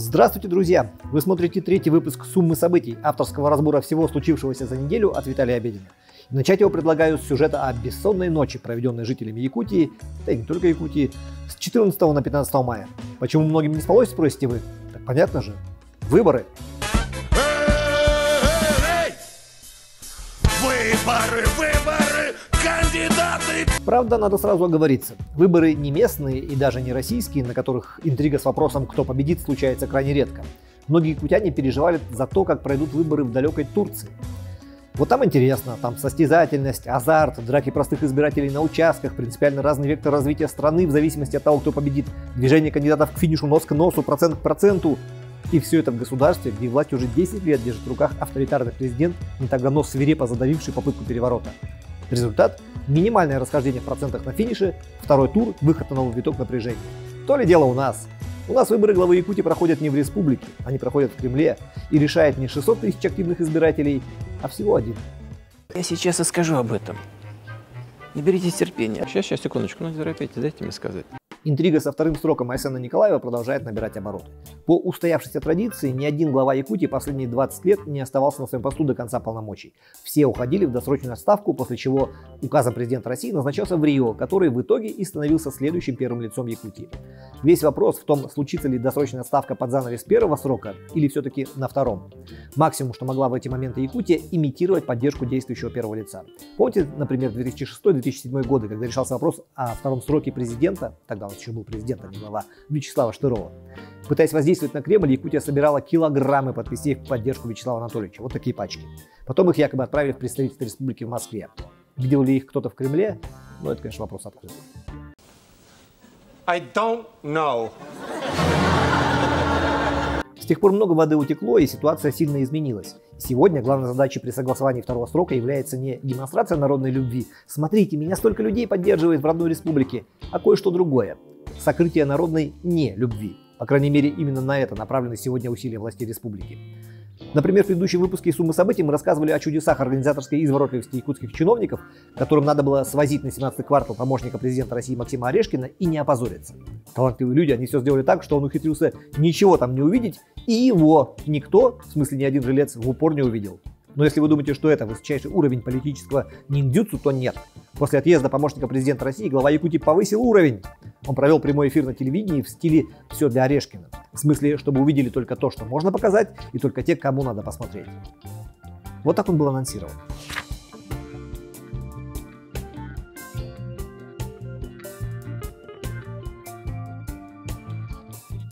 Здравствуйте, друзья! Вы смотрите третий выпуск «Суммы событий» авторского разбора всего случившегося за неделю от Виталия Обедина. И начать его предлагаю с сюжета о бессонной ночи, проведенной жителями Якутии, да и не только Якутии, с 14 на 15 мая. Почему многим не спалось, спросите вы? Так понятно же. Выборы. Выборы, кандидаты! Правда, надо сразу оговориться. Выборы не местные и даже не российские, на которых интрига с вопросом, кто победит, случается крайне редко. Многие якутяне переживали за то, как пройдут выборы в далекой Турции. Вот там интересно, там состязательность, азарт, драки простых избирателей на участках, принципиально разный вектор развития страны в зависимости от того, кто победит, движение кандидатов к финишу нос к носу, процент к проценту. И все это в государстве, где власть уже 10 лет держит в руках авторитарный президент, не так давно свирепо задавивший попытку переворота. Результат – минимальное расхождение в процентах на финише, второй тур, выход на новый виток напряжения. То ли дело у нас. У нас выборы главы Якутии проходят не в республике, они проходят в Кремле, и решает не 600 тысяч активных избирателей, а всего один. Я сейчас и скажу об этом. Не берите терпения. Сейчас, секундочку, не торопитесь, дайте мне сказать. Интрига со вторым сроком Айсена Николаева продолжает набирать обороты. По устоявшейся традиции, ни один глава Якутии последние 20 лет не оставался на своем посту до конца полномочий. Все уходили в досрочную отставку, после чего указом президента России назначался в Рио, который в итоге и становился следующим первым лицом Якутии. Весь вопрос в том, случится ли досрочная отставка под занавес первого срока или все-таки на втором. Максимум, что могла в эти моменты Якутия, имитировать поддержку действующего первого лица. Помните, например, 2006-2007 годы, когда решался вопрос о втором сроке президента, тогда он еще был президентом, не глава, Вячеслава Штырова. Пытаясь воздействовать на Кремль, Якутия собирала килограммы подписей в поддержку Вячеслава Анатольевича. Вот такие пачки. Потом их якобы отправили в представительство республики в Москве. Видел ли их кто-то в Кремле? Ну, это, конечно, вопрос открытый. I don't know. С тех пор много воды утекло, и ситуация сильно изменилась. Сегодня главной задачей при согласовании второго срока является не демонстрация народной любви. Смотрите, меня столько людей поддерживает в родной республике, а кое-что другое. Сокрытие народной нелюбви. По крайней мере, именно на это направлены сегодня усилия властей республики. Например, в предыдущем выпуске «Суммы событий» мы рассказывали о чудесах организаторской изворотливости якутских чиновников, которым надо было свозить на 17-й квартал помощника президента России Максима Орешкина и не опозориться. Талантливые люди, они все сделали так, что он ухитрился ничего там не увидеть, и его никто, в смысле ни один жилец, в упор не увидел. Но если вы думаете, что это высочайший уровень политического ниндзюцу, то нет. После отъезда помощника президента России глава Якутии повысил уровень. Он провел прямой эфир на телевидении в стиле «все для Орешкина». В смысле, чтобы увидели только то, что можно показать, и только те, кому надо посмотреть. Вот так он был анонсирован.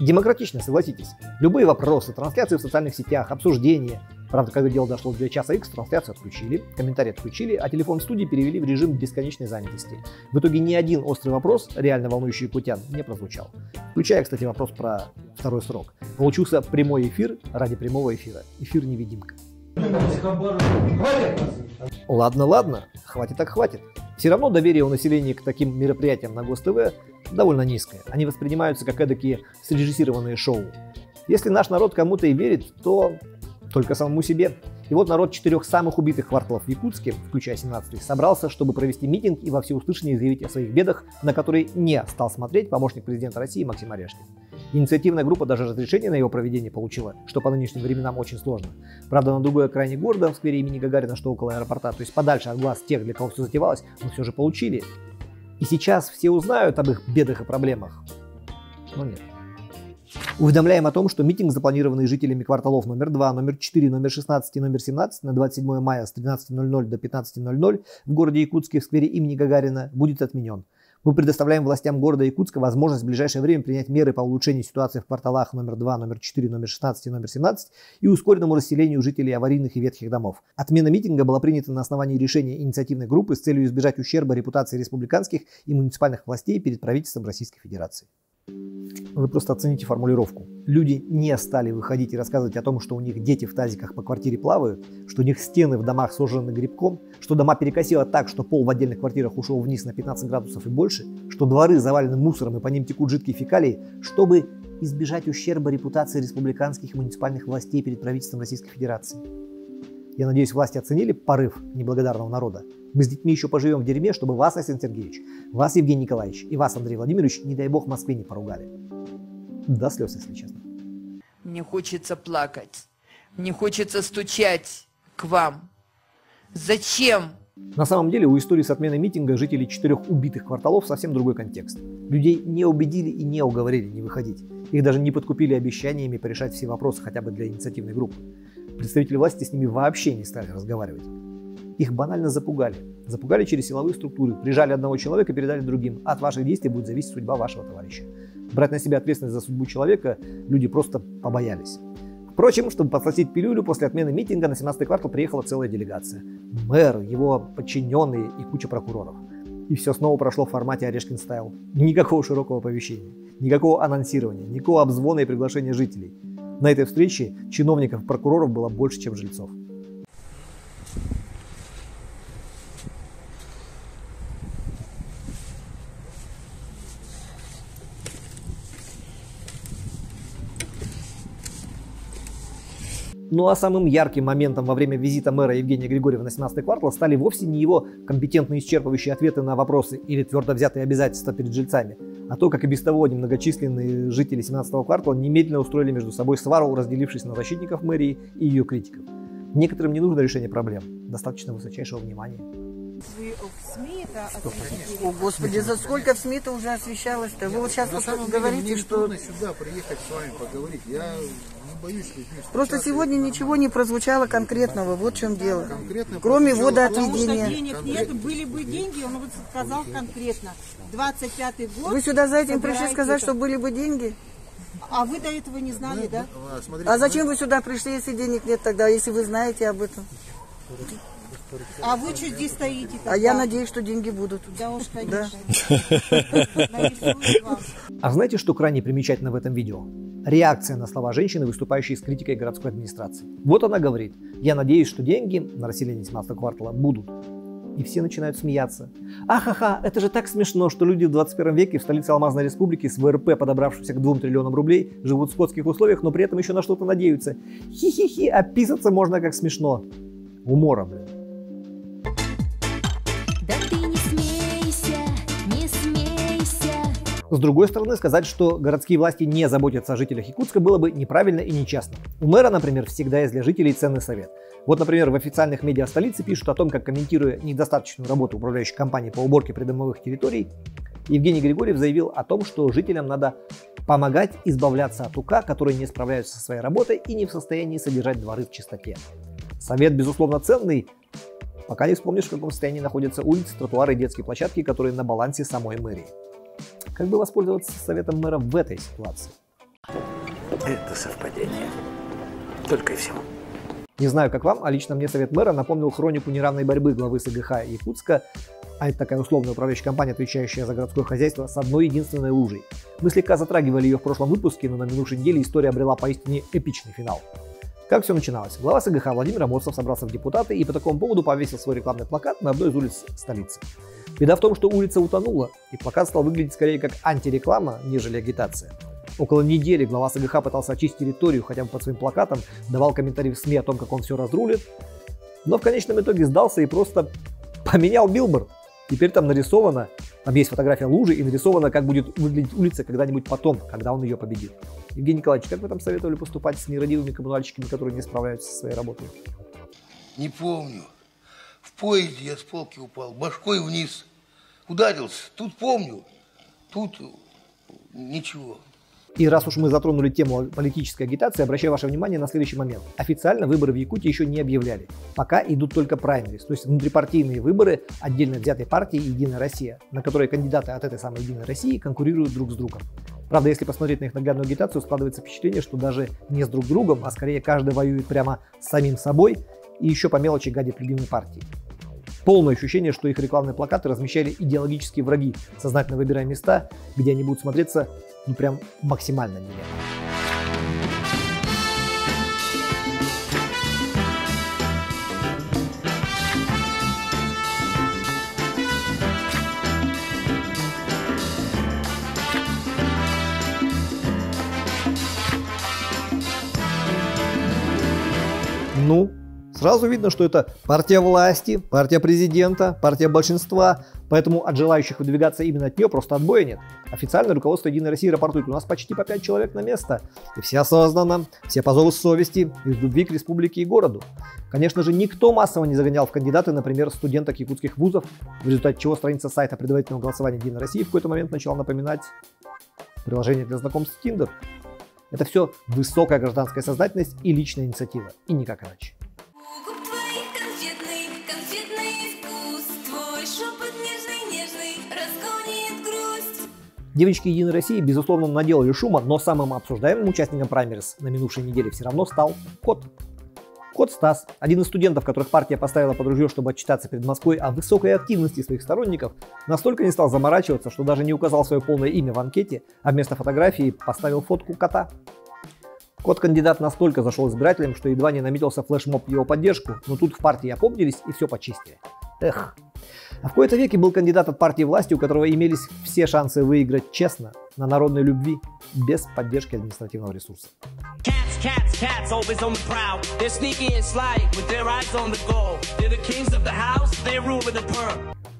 Демократично, согласитесь. Любые вопросы, трансляции в социальных сетях, обсуждения. Правда, когда дело дошло до часа X, трансляцию отключили, комментарии отключили, а телефон в студии перевели в режим бесконечной занятости. В итоге ни один острый вопрос, реально волнующий якутян, не прозвучал. Включая, кстати, вопрос про второй срок. Получился прямой эфир ради прямого эфира. Эфир-невидимка. Ладно, хватит так хватит. Все равно доверие у населения к таким мероприятиям на ГосТВ довольно низкое. Они воспринимаются как эдакие срежиссированные шоу. Если наш народ кому-то и верит, то только самому себе. И вот народ 4 самых убитых кварталов в Якутске, включая 17-й, собрался, чтобы провести митинг и во всеуслышание заявить о своих бедах, на которые не стал смотреть помощник президента России Максим Орешкин. Инициативная группа даже разрешение на его проведение получила, что по нынешним временам очень сложно. Правда, на другой окраине города, в сквере имени Гагарина, что около аэропорта, то есть подальше от глаз тех, для кого все затевалось, но все же получили. И сейчас все узнают об их бедах и проблемах. Но нет. Уведомляем о том, что митинг, запланированный жителями кварталов номер 2, номер 4, номер 16 и номер 17 на 27 мая с 13:00 до 15:00 в городе Якутске в сквере имени Гагарина будет отменен. Мы предоставляем властям города Якутска возможность в ближайшее время принять меры по улучшению ситуации в кварталах номер 2, номер 4, номер 16 и номер 17 и ускоренному расселению жителей аварийных и ветхих домов. Отмена митинга была принята на основании решения инициативной группы с целью избежать ущерба репутации республиканских и муниципальных властей перед правительством Российской Федерации. Вы просто оцените формулировку. Люди не стали выходить и рассказывать о том, что у них дети в тазиках по квартире плавают, что у них стены в домах сожжены грибком, что дома перекосило так, что пол в отдельных квартирах ушел вниз на 15 градусов и больше, что дворы завалены мусором и по ним текут жидкие фекалии, чтобы избежать ущерба репутации республиканских и муниципальных властей перед правительством Российской Федерации. Я надеюсь, власти оценили порыв неблагодарного народа. Мы с детьми еще поживем в дерьме, чтобы вас, Александр Сергеевич, вас, Евгений Николаевич, и вас, Андрей Владимирович, не дай бог, в Москве не поругали. До слез, если честно. Мне хочется плакать. Мне хочется стучать к вам. Зачем? На самом деле у истории с отменой митинга жителей 4 убитых кварталов совсем другой контекст. Людей не убедили и не уговорили не выходить. Их даже не подкупили обещаниями порешать все вопросы хотя бы для инициативной группы. Представители власти с ними вообще не стали разговаривать. Их банально запугали. Запугали через силовые структуры, прижали одного человека и передали другим. От ваших действий будет зависеть судьба вашего товарища. Брать на себя ответственность за судьбу человека люди просто побоялись. Впрочем, чтобы подсластить пилюлю, после отмены митинга на 17-й квартал приехала целая делегация. Мэр, его подчиненные и куча прокуроров. И все снова прошло в формате Орешкин стайл. Никакого широкого оповещения, никакого анонсирования, никакого обзвона и приглашения жителей. На этой встрече чиновников и прокуроров было больше, чем жильцов. Ну а самым ярким моментом во время визита мэра Евгения Григорьева на 17-й квартал стали вовсе не его компетентные исчерпывающие ответы на вопросы или твердо взятые обязательства перед жильцами, а то, как и без того немногочисленные жители 17-го квартала немедленно устроили между собой свару, разделившись на защитников мэрии и ее критиков. Некоторым не нужно решение проблем, достаточно высочайшего внимания. Вы в СМИ это осветили? О, Господи, за сколько в СМИ-то уже освещалось-то? Вы вот сейчас На самом деле, говорите, мне что... трудно сюда приехать с вами поговорить. Я не боюсь с людьми Просто встречаться. сегодня ничего не прозвучало конкретного, вот в чем дело. Конкретно Кроме прозвучало Потому что водоотведения. денег нет, были бы деньги, он вот сказал конкретно. 25-й год. Вы сюда за этим пришли собираете сказать, это. что были бы деньги? А вы до этого не знали, да? Смотрите, А зачем вы сюда пришли, если денег нет тогда, если вы знаете об этом? А вы что здесь стоите тогда? А я надеюсь, что деньги будут. Да уж, конечно. Да. Нарисую вам. А знаете, что крайне примечательно в этом видео? Реакция на слова женщины, выступающей с критикой городской администрации. Вот она говорит: я надеюсь, что деньги на расселение 17-го квартала будут. И все начинают смеяться. Ахаха, это же так смешно, что люди в 21 веке в столице Алмазной Республики с ВРП, подобравшимся к 2 триллионам рублей, живут в скотских условиях, но при этом еще на что-то надеются. Хи-хи-хи, описаться можно как смешно. Умора, блин. Да ты не смейся, не смейся. С другой стороны, сказать, что городские власти не заботятся о жителях Якутска, было бы неправильно и нечестно. У мэра, например, всегда есть для жителей ценный совет. Вот, например, в официальных медиа столицы пишут о том, как, комментируя недостаточную работу управляющей компании по уборке придомовых территорий, Евгений Григорьев заявил о том, что жителям надо помогать избавляться от УК, которые не справляются со своей работой и не в состоянии содержать дворы в чистоте. Совет, безусловно, ценный, пока не вспомнишь, в каком состоянии находятся улицы, тротуары и детские площадки, которые на балансе самой мэрии. Как бы воспользоваться советом мэра в этой ситуации? Это совпадение. Только и всего. Не знаю, как вам, а лично мне совет мэра напомнил хронику неравной борьбы главы СГХ Якутска, а это такая условная управляющая компания, отвечающая за городское хозяйство, с одной единственной лужей. Мы слегка затрагивали ее в прошлом выпуске, но на минувшей неделе история обрела поистине эпичный финал. Как все начиналось? Глава СГХ Владимир Амосов собрался в депутаты и по такому поводу повесил свой рекламный плакат на одной из улиц столицы. Беда в том, что улица утонула, и плакат стал выглядеть скорее как антиреклама, нежели агитация. Около недели глава СГХ пытался очистить территорию хотя бы под своим плакатом, давал комментарии в СМИ о том, как он все разрулит, но в конечном итоге сдался и просто поменял билборд. Теперь там нарисовано, там есть фотография лужи и нарисовано, как будет выглядеть улица когда-нибудь потом, когда он ее победит. Евгений Николаевич, как вы там советовали поступать с нерадивыми коммунальщиками, которые не справляются со своей работой? Не помню. В поезде я с полки упал, башкой вниз. Ударился. Тут помню, тут ничего. И раз уж мы затронули тему политической агитации, обращаю ваше внимание на следующий момент. Официально выборы в Якутии еще не объявляли. Пока идут только праймерис, то есть внутрипартийные выборы отдельно взятой партии «Единая Россия», на которые кандидаты от этой самой «Единой России» конкурируют друг с другом. Правда, если посмотреть на их наглядную агитацию, складывается впечатление, что даже не с друг другом, а скорее каждый воюет прямо с самим собой и еще по мелочи гадит любимой партии. Полное ощущение, что их рекламные плакаты размещали идеологические враги, сознательно выбирая места, где они будут смотреться прям максимально нелепо. Ну, Сразу видно, что это партия власти, партия президента, партия большинства, поэтому от желающих выдвигаться именно от нее просто отбоя нет. Официальное руководство Единой России рапортует: у нас почти по 5 человек на место, и все осознанно, все по зову совести, из любви к республике и городу. Конечно же, никто массово не загонял в кандидаты, например, студенток якутских вузов, в результате чего страница сайта предварительного голосования Единой России в какой-то момент начала напоминать приложение для знакомств Tinder. Это все высокая гражданская сознательность и личная инициатива, и никак иначе. Девочки Единой России, безусловно, наделали шума, но самым обсуждаемым участником праймерис на минувшей неделе все равно стал Кот. Кот Стас, один из студентов, которых партия поставила под ружье, чтобы отчитаться перед Москвой о высокой активности своих сторонников, настолько не стал заморачиваться, что даже не указал свое полное имя в анкете, а вместо фотографии поставил фотку кота. Кот-кандидат настолько зашел избирателям, что едва не наметился флешмоб в его поддержку, но тут в партии опомнились и все почистили. Эх. А в кои-то веке был кандидат от партии власти, у которого имелись все шансы выиграть честно, на народной любви, без поддержки административного ресурса.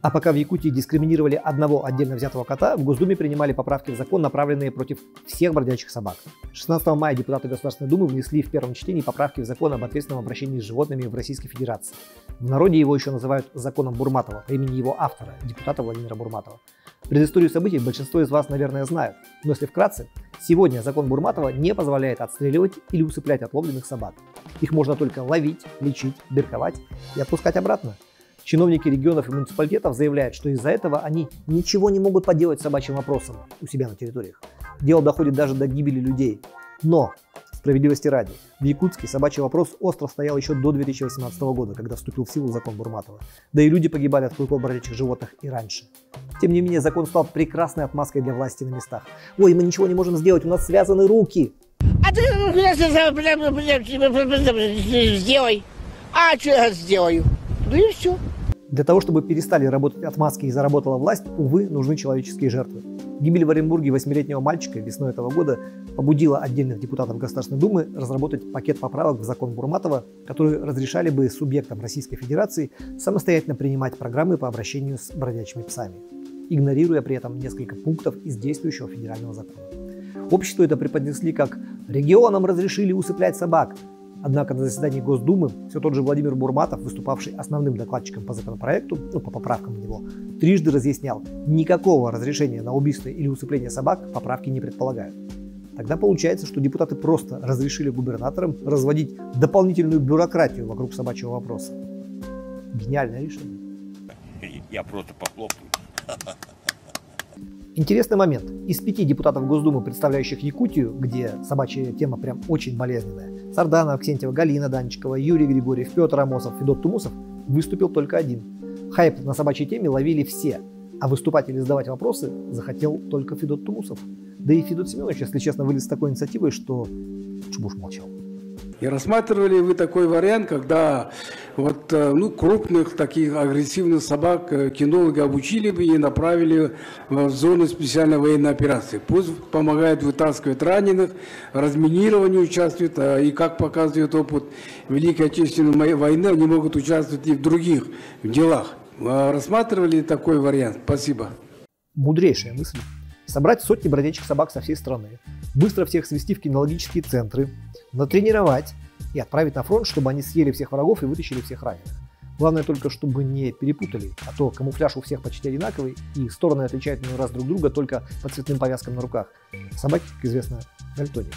А пока в Якутии дискриминировали одного отдельно взятого кота, в Госдуме принимали поправки в закон, направленные против всех бродячих собак. 16 мая депутаты Государственной Думы внесли в первом чтении поправки в закон об ответственном обращении с животными в Российской Федерации. В народе его еще называют законом Бурматова по имени его автора, депутата Владимира Бурматова. Предысторию событий большинство из вас, наверное, знают, но если вкратце, сегодня закон Бурматова не позволяет отстреливать или усыплять отловленных собак. Их можно только ловить, лечить, бирковать и отпускать обратно. Чиновники регионов и муниципалитетов заявляют, что из-за этого они ничего не могут поделать с собачьим вопросом у себя на территориях. Дело доходит даже до гибели людей. Но, справедливости ради, в Якутске собачий вопрос остро стоял еще до 2018 года, когда вступил в силу закон Бурматова. Да и люди погибали от клыков бродячих животных и раньше. Тем не менее, закон стал прекрасной отмазкой для власти на местах. Ой, мы ничего не можем сделать, у нас связаны руки. А ты сделай. А что я сделаю? Да и все. Для того, чтобы перестали работать отмазки и заработала власть, увы, нужны человеческие жертвы. Гибель в Оренбурге 8-летнего мальчика весной этого года побудила отдельных депутатов Государственной Думы разработать пакет поправок в закон Бурматова, которые разрешали бы субъектам Российской Федерации самостоятельно принимать программы по обращению с бродячими псами, игнорируя при этом несколько пунктов из действующего федерального закона. Общество это преподнесли как «регионам разрешили усыплять собак». Однако на заседании Госдумы все тот же Владимир Бурматов, выступавший основным докладчиком по законопроекту, по поправкам на него, трижды разъяснял, никакого разрешения на убийство или усыпление собак поправки не предполагают. Тогда получается, что депутаты просто разрешили губернаторам разводить дополнительную бюрократию вокруг собачьего вопроса. Гениальное решение. Я просто похлопаю. Интересный момент. Из 5 депутатов Госдумы, представляющих Якутию, где собачья тема прям очень болезненная, Сарданов, Ксентьева, Галина Данчикова, Юрий Григорьев, Петр Амосов, Федот Тумусов, выступил только один. Хайп на собачьей теме ловили все, а выступать или задавать вопросы захотел только Федот Тумусов. Да и Федот Семенович, если честно, вылез с такой инициативой, что Чубуш молчал. И рассматривали вы такой вариант, когда крупных таких агрессивных собак кинологи обучили бы и направили в зону специальной военной операции. Пусть помогают вытаскивать раненых, разминированию участвуют, и как показывает опыт Великой Отечественной войны, они могут участвовать и в других делах. Рассматривали такой вариант? Спасибо. Мудрейшая мысль. Собрать сотни бродячих собак со всей страны, быстро всех свести в кинологические центры, натренировать и отправить на фронт, чтобы они съели всех врагов и вытащили всех раненых. Главное только, чтобы не перепутали, а то камуфляж у всех почти одинаковый, и стороны отличают иной раз друг друга только по цветным повязкам на руках. Собаки, как известно, дальтоники.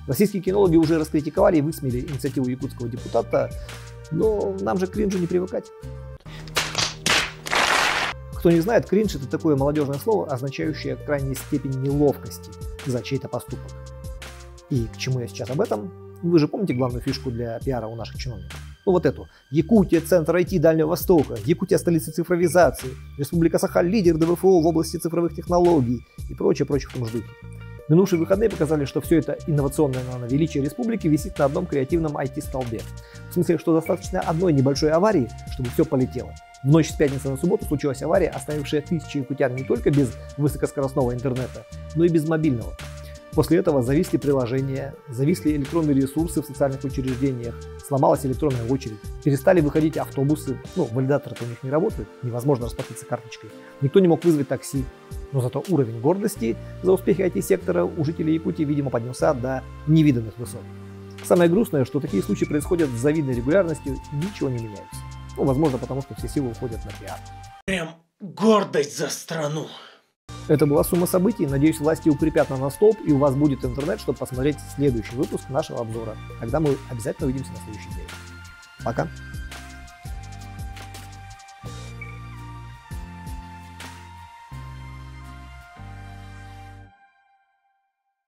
Российские кинологи уже раскритиковали и высмеяли инициативу якутского депутата, но нам же к кринжу не привыкать. Кто не знает, кринж — это такое молодежное слово, означающее крайнюю степень неловкости за чей-то поступок. И к чему я сейчас об этом? Вы же помните главную фишку для пиара у наших чиновников? Вот эту. Якутия — центр IT Дальнего Востока, Якутия — столица цифровизации, Республика Саха — лидер ДВФО в области цифровых технологий и прочее в том же духе. Минувшие выходные показали, что все это инновационное величие республики висит на одном креативном IT-столбе. В смысле, что достаточно одной небольшой аварии, чтобы все полетело. В ночь с пятницы на субботу случилась авария, оставившая тысячи якутян не только без высокоскоростного интернета, но и без мобильного. После этого зависли приложения, зависли электронные ресурсы в социальных учреждениях, сломалась электронная очередь, перестали выходить автобусы, валидаторы-то у них не работают, невозможно расплатиться карточкой, никто не мог вызвать такси. Но зато уровень гордости за успехи IT-сектора у жителей Якутии, видимо, поднялся до невиданных высот. Самое грустное, что такие случаи происходят с завидной регулярностью и ничего не меняется. Возможно, потому что все силы уходят на пиар. Прям гордость за страну. Это была сумма событий. Надеюсь, власти укрепят на нас столб, и у вас будет интернет, чтобы посмотреть следующий выпуск нашего обзора. Тогда мы обязательно увидимся на следующей неделе. Пока!